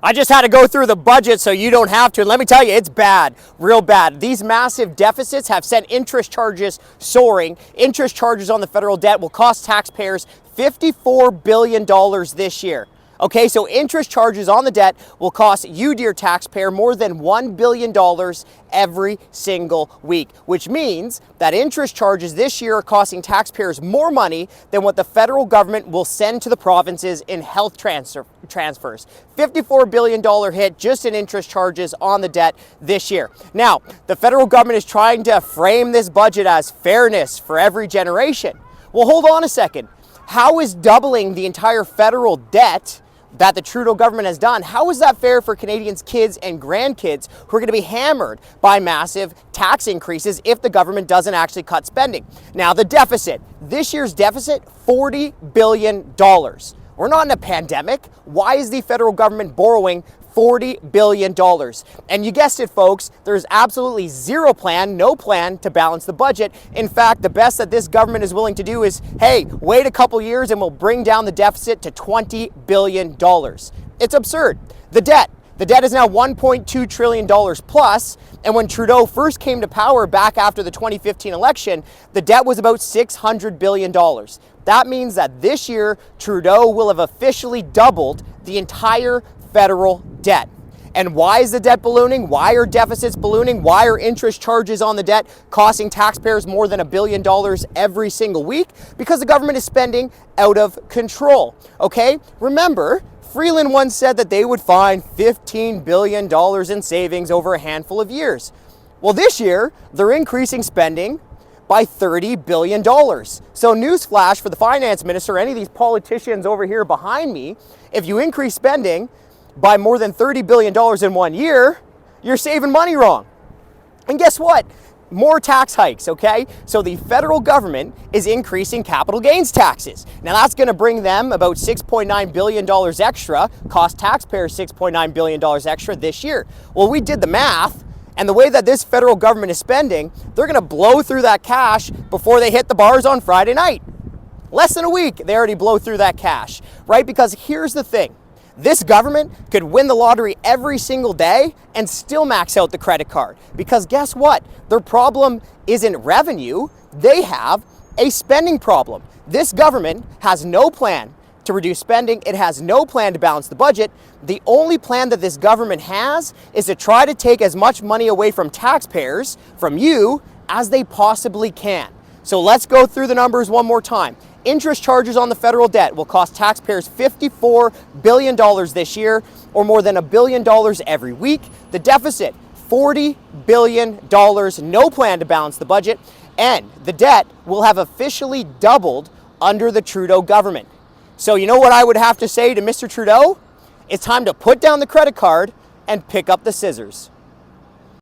I just had to go through the budget so you don't have to. And let me tell you, it's bad, real bad. These massive deficits have sent interest charges soaring. Interest charges on the federal debt will cost taxpayers $54 billion this year. Okay, so interest charges on the debt will cost you, dear taxpayer, more than $1 billion every single week, which means that interest charges this year are costing taxpayers more money than what the federal government will send to the provinces in health transfers. $54 billion hit just in interest charges on the debt this year. Now, the federal government is trying to frame this budget as fairness for every generation. Well, hold on a second. How is doubling the entire federal debt that the Trudeau government has done, how is that fair for Canadians' kids and grandkids who are going to be hammered by massive tax increases if the government doesn't actually cut spending? Now, the deficit. This year's deficit, $40 billion. We're not in a pandemic. Why is the federal government borrowing $40 billion? And you guessed it, folks, there's absolutely no plan to balance the budget. In fact, the best that this government is willing to do is, hey, wait a couple years and we'll bring down the deficit to $20 billion. It's absurd. The debt is now $1.2 trillion plus. And when Trudeau first came to power back after the 2015 election, the debt was about $600 billion. That means that this year, Trudeau will have officially doubled the entire federal debt. And why is the debt ballooning? Why are deficits ballooning? Why are interest charges on the debt costing taxpayers more than $1 billion every single week? Because the government is spending out of control. Okay? Remember, Freeland once said that they would find $15 billion in savings over a handful of years. Well, this year, they're increasing spending by $30 billion. So newsflash for the finance minister, any of these politicians over here behind me, if you increase spending by more than $30 billion in 1 year, you're saving money wrong. And guess what? More tax hikes, okay? So the federal government is increasing capital gains taxes. Now that's gonna bring them about $6.9 billion extra, cost taxpayers $6.9 billion extra this year. Well, we did the math, and the way that this federal government is spending, they're gonna blow through that cash before they hit the bars on Friday night. Less than a week, they already blow through that cash, right? Because here's the thing. This government could win the lottery every single day and still max out the credit card. Because guess what? Their problem isn't revenue. They have a spending problem. This government has no plan to reduce spending. It has no plan to balance the budget. The only plan that this government has is to try to take as much money away from taxpayers, from you, as they possibly can. So let's go through the numbers one more time. Interest charges on the federal debt will cost taxpayers $54 billion this year, or more than $1 billion every week. The deficit, $40 billion, no plan to balance the budget, and the debt will have officially doubled under the Trudeau government. So you know what I would have to say to Mr. Trudeau? It's time to put down the credit card and pick up the scissors.